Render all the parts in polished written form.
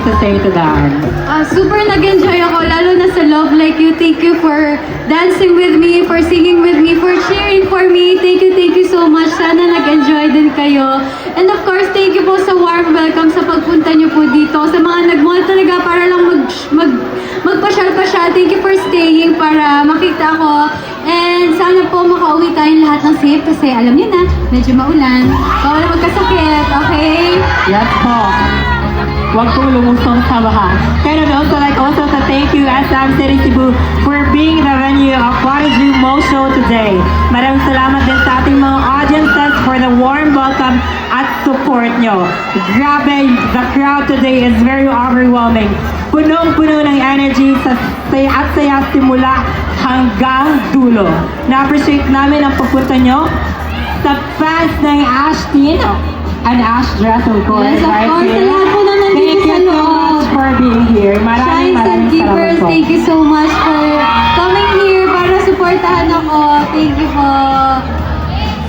to say to that? Super nag-enjoy ako, lalo na sa Love Like You. Thank you for dancing with me, for singing with me, for cheering for me. Thank you so much. Sana nag-enjoy din kayo. And of course, thank you po sa warm welcome sa pagpunta niyo po dito. Sa mga nag-mall talaga para lang magpasyal-pasyal. Thank you for staying para makita ko. And sana po makauwi tayong lahat ng safe kasi alam niyo na, medyo maulan. Bawal magkasakit, okay? Yes po. Huwag po lumusong sa baha. And I'd also like to thank you SM City Cebu for being the venue of Bonnie Mo Show today. Maraming salamat din sa ating mga audiences for the warm welcome at support nyo. Grabe, the crowd today is very overwhelming. Punong-puno ng energy sa saya simula hanggang dulo. Na-appreciate namin ang pagpunta nyo sa fans ng Ashtin and Ash Dress, of course. Yes, of right course. here. Sa lahat po na nandito Thank sa you so loob. much for being here. Maraming Shines and salamat Keepers, po. thank you so much for coming here para supportahan ako. Thank you po.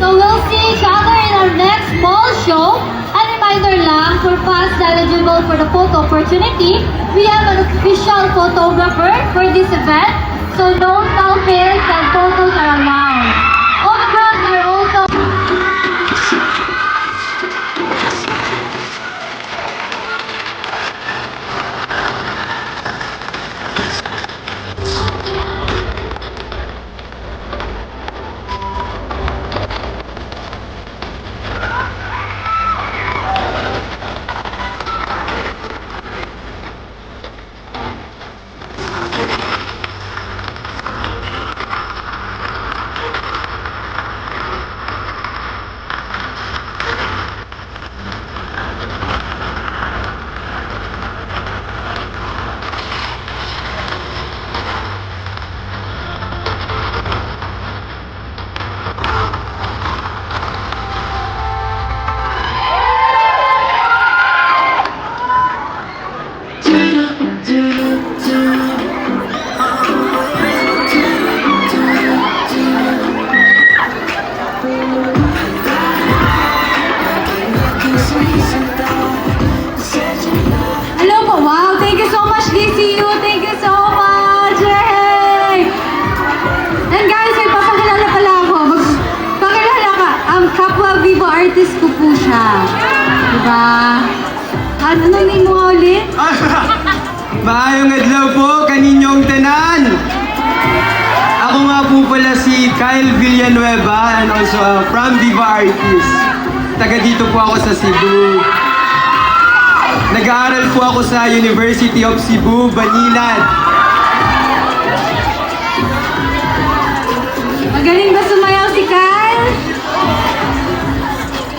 So we'll see each other in our next mall show. A reminder lang, for fans eligible for the photo opportunity, we have an official photographer for this event. So no selfies and photos are allowed. Autographs are also... Hello po, wow! Thank you so much, DCU! Thank you so much! Yay! And guys, may papakilala pala ako. Pakilala ka, ang Kapwa Vivo artist ko po siya. Diba? Ano name mo nga ulit? Maayong adlaw po, kaninyong tanan! Ako nga po pala si Kyle Villanueva and also from Viva Artist. Taga dito po ako sa Cebu. Nag-aaral po ako sa University of Cebu, Banilan. Magaling ba sumayaw si Kyle?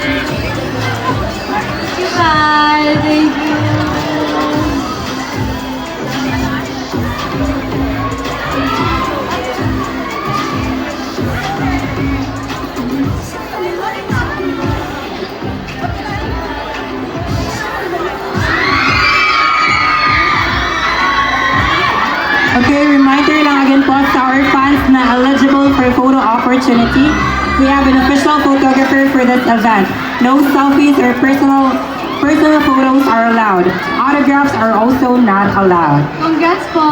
Thank you, Kyle. Thank you. Okay, reminder lang again po sa our fans na eligible for photo opportunity. We have an official photographer for this event. No selfies or personal photos are allowed. Autographs are also not allowed. Congrats po.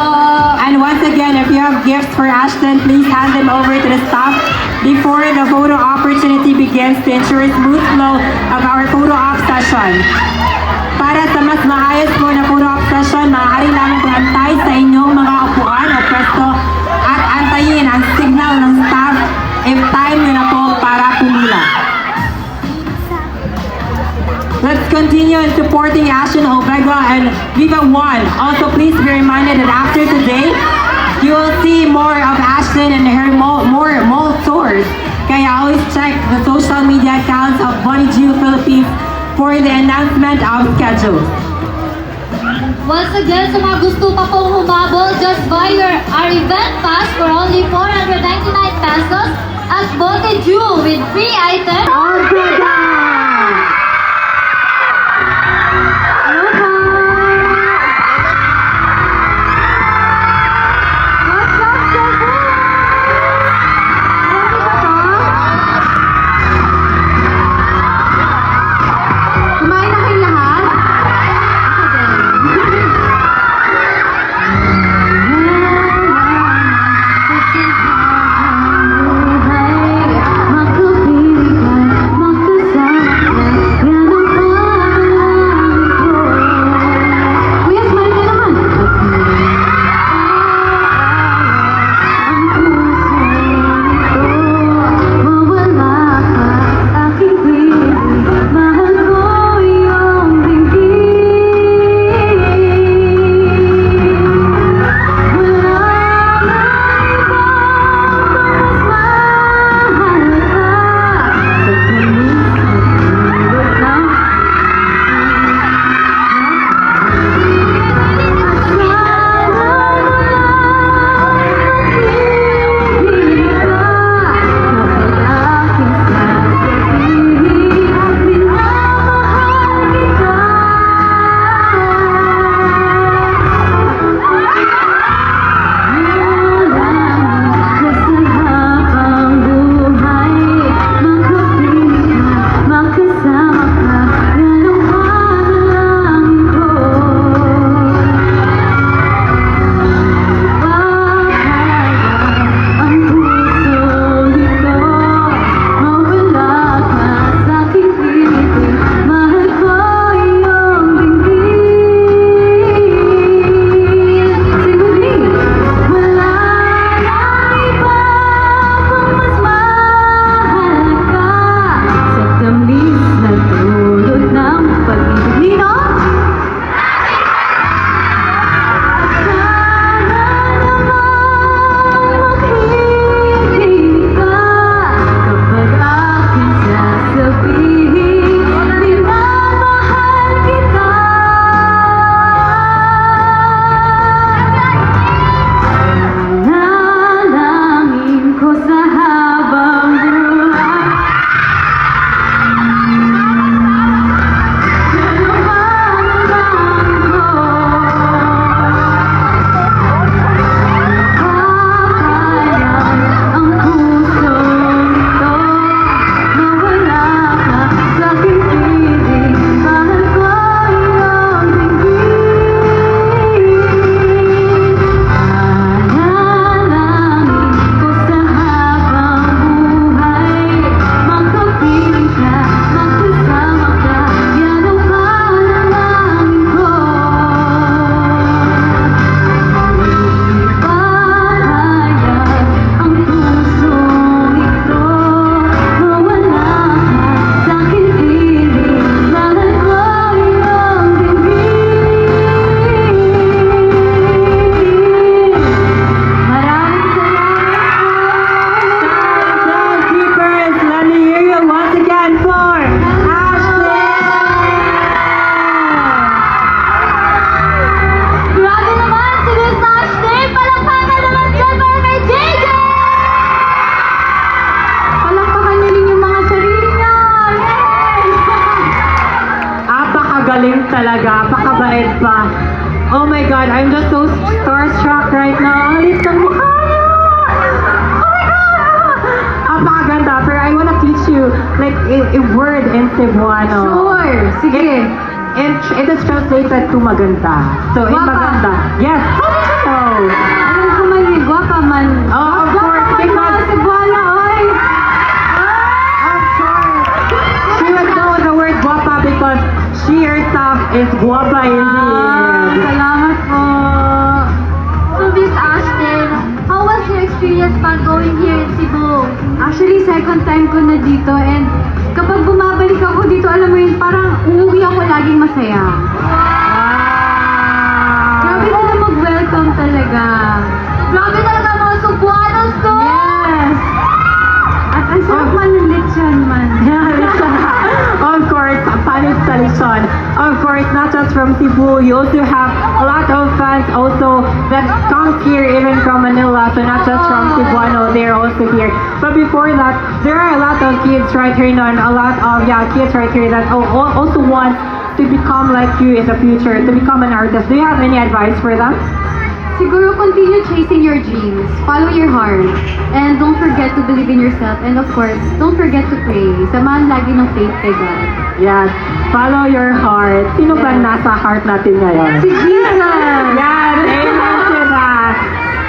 And once again, if you have gifts for Ashton, please hand them over to the staff before the photo opportunity begins to ensure a smooth flow of our photo op session. Para sa mas maayos po na photo op session, maaari namin kung antay sa inyong mga upuan o pwesto at antayin ang signal ng staff if time nyo na po para pumila. Let's continue in supporting Ashton Obega and Viva One. Also, please be reminded that after today, you will see more of Ashton and her more mall tours. Kaya always check the social media accounts of Bonnie G Philippines for the announcement of schedule. Once again, sa mga gusto pa pong humabol, just buy our event pass for only 499 pesos at Bote Jewel with free items. Kumain na kayo lahat? Ako din. talaga, pakabait pa. Oh my God, I'm just so starstruck right now. Ang liit ng mukha niya! Oh my God! Napakaganda, pero I wanna teach you like a word in Cebuano. Sure, sige. It is translated to maganda. So, in Guwapa. maganda. Yes. How did you know? Alam ko man yung guwapa man. Oh, of Guwapa course, man because- mga Cebuano, oy! Of course. She would know the word guapa because she herself is guapa indeed. Salamat po. So Miss Ashton, how was your experience pag going here in Cebu? Actually, second time ko na dito and kapag bumabalik ako dito, alam mo yun, parang uuwi ako laging masaya. Grabe sila mag-welcome talaga. Grabe talaga mga Cebuanos to! Yes! At ang sarap man ng lechon man. Of course, panis sa lechon. Of course, not just from Cebu, you also have a lot of fans also that comes here even from Manila. So not just from Cebuano, they're also here. But before that, there are a lot of kids right here, a lot of kids right here that also want to become like you in the future, to become an artist. Do you have any advice for them? Siguro continue chasing your dreams, follow your heart, and don't forget to believe in yourself, and of course, don't forget to pray. Samahan lagi ng faith kay God. Yes, follow your heart. Sino ba nasa heart natin ngayon? Si Jesus! Yes, amen to that.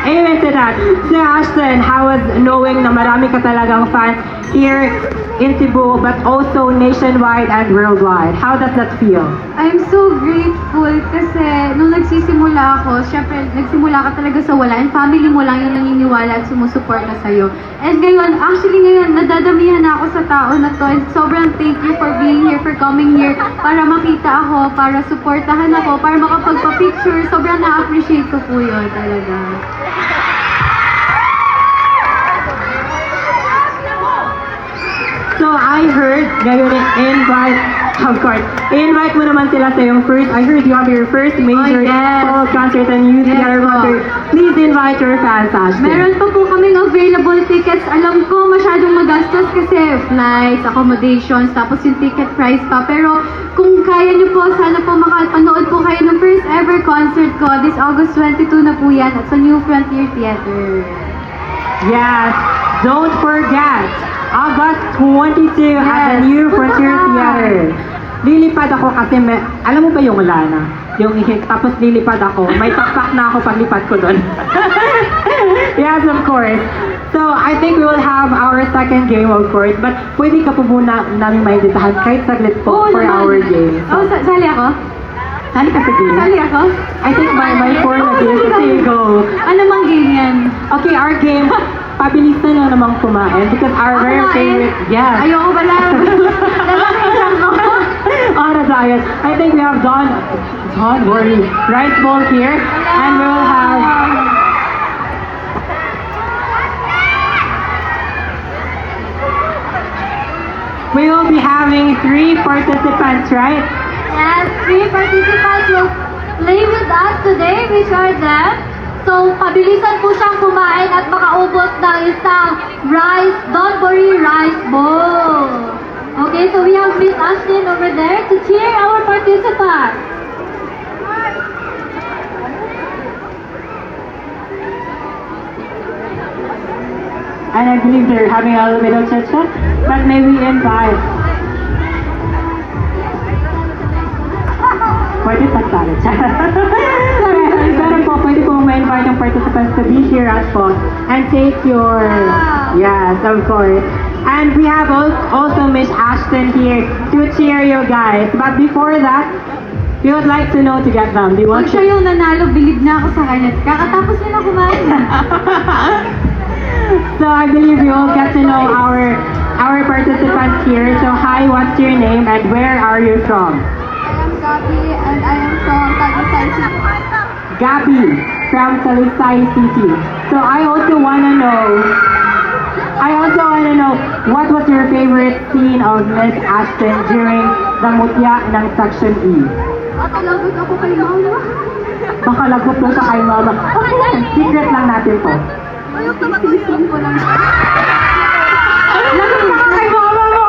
Amen to that. So Ashton, how was knowing na marami ka talagang fans here in Cebu, but also nationwide and worldwide? How does that feel? I'm so grateful kasi nung nagsisimula ako, syempre nagsimula ka talaga sa wala and family mo lang yung naniniwala at sumusuporta sa'yo. And ngayon, actually ngayon, nadadamihan na ako sa tao na to and sobrang thank you for being here, for coming here para makita ako, para suportahan ako, para makapagpa-picture. Sobrang na-appreciate ko po yun talaga. So I heard, ngayon invite mo naman sila sa yung first, I heard you have your first major yes. solo concert and youth Yes theater po. concert. Please invite your fans, Ashton. Meron pa po kaming available tickets. Alam ko masyadong magastos kasi flights, accommodations, tapos yung ticket price pa. Pero kung kaya niyo po, sana po makapanood po kayo ng first ever concert ko. This August 22 na po yan at sa New Frontier Theater. Yes, don't forget, August 22 at the Yes. New Frontier Punta ka. Theater. Lilipad ako kasi, alam mo ba yung Lana? Yung hit, tapos lilipad ako. May pakpak na ako paglipad ko doon. Yes, of course. So, I think we will have our second game, of course. But pwede ka po muna namin maibitahan kahit saglit po for naman. our game. Oh, sali ako? Sali ka sa game. Sali ako? I think my four na game. Sige, go. Ano mang game yan? Okay, our game, pabilisan na namang kumain because our very favorite, yes. Ayoko ba lang? Lalaki lang ako. On a diet. I think we have Don worry, rice bowl here, and we will have we will be having 3 participants, right? Yes, 3 participants will play with us today. Which are them? So, pabilisan po siyang kumain at makaubos ng isang Donburi rice bowl. Okay, so we have Miss Ashton over there to cheer our participants. And I believe they're having a little bit of chit-chat, but may we invite pwede pagsalit siya. Pero po, pwede po ma-invite yung participants to be here at po and take your, yes, of course. And we have also Miss Ashton here to cheer you guys. But before that, we would like to know to get them. Do you want Pag siya yung nanalo, bilib na ako sa kanya. Kakatapos niya na kumain. So I believe you all get to know our participants here. So hi, what's your name and where are you from? I am Gabi and I am from Tagusay City. Gabby from Talisay City. So I also wanna know what was your favorite scene of Miss Ashton during the mutya ng Section E? At alagot ako kay Mama. Baka lagot mo sa kay mama. Okay, secret lang natin to. Ayok na mag-isip ko lang. Lagot ka kay mama mo!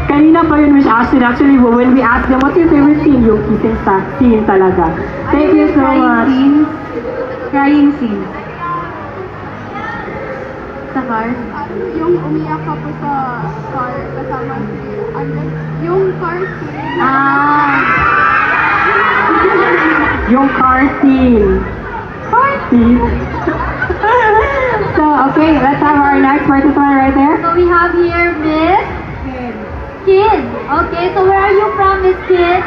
Kanina Kanina pa yun, Miss Ashton. Actually, when we asked them, what's your favorite scene? Yung kissing scene talaga. Thank you so much. Crying scenes. Sa car? Yung umiyak ka po sa car kasama si Andres. Yung car scene. Yung car scene. Car scene? So, okay, let's have our next participant right there. So we have here Miss Kid. Okay, so where are you from, Miss Kid?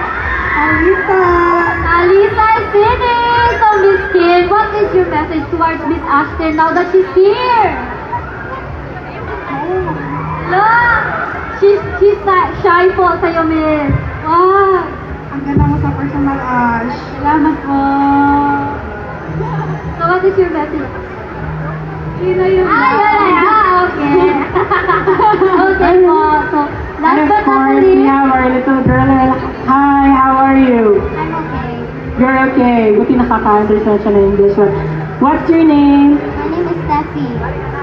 Alisa! Alisa City! So Miss Kid, what is your message towards Miss Ashton now that she's here? Look! She's shy po sa'yo, Miss. Wow! Ang ganda mo sa personal, Ash. Salamat po. So what is your message? Yun na yun. Okay. Okay po. So, And last of but not course, we least, have our little girl. Hi, how are you? I'm okay. You're okay. Buti nakaka-understand siya na English. What's your name? My name is Steffi.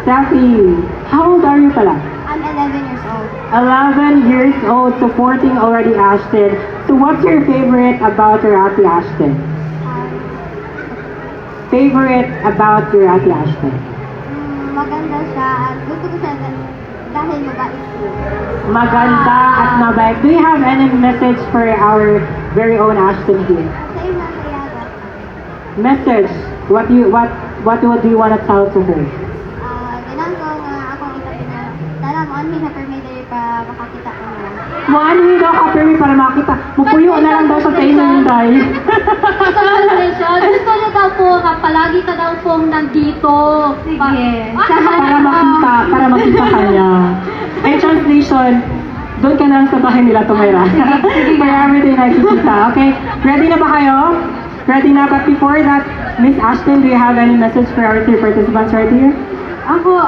Steffi. How old are you pala? I'm 11 years old. 11 years old, supporting already Ashton. So what's your favorite about your Ate Ashton? Favorite about your Ate Ashton? Maganda siya at gusto ko siya dahil mabait siya. Maganda at mabait. Do you have any message for our very own Ashton here? Sa'yo na kaya Message. What do you want to tell to her? Ganang ko nga akong itabi na dalam onhi sa permider pa makakita ko na. Maano daw ka pero para makita. Mupuyo na lang daw sa inyo yung dahil. Congratulations! Gusto niyo daw po nga palagi ka daw pong nandito. Sige. para makita kanya. Ay, translation, doon ka na lang sa bahay nila tumira. For everything nakikita. Okay, ready na ba kayo? Ready na? But before that, Miss Ashton, do you have any message for our three participants right here? Ako,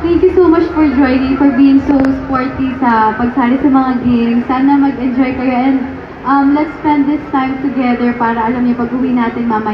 thank you so much for joining, for being so sporty sa pagsali sa mga games. Sana mag-enjoy kayo and let's spend this time together para alam niyo pag-uwi natin mamaya.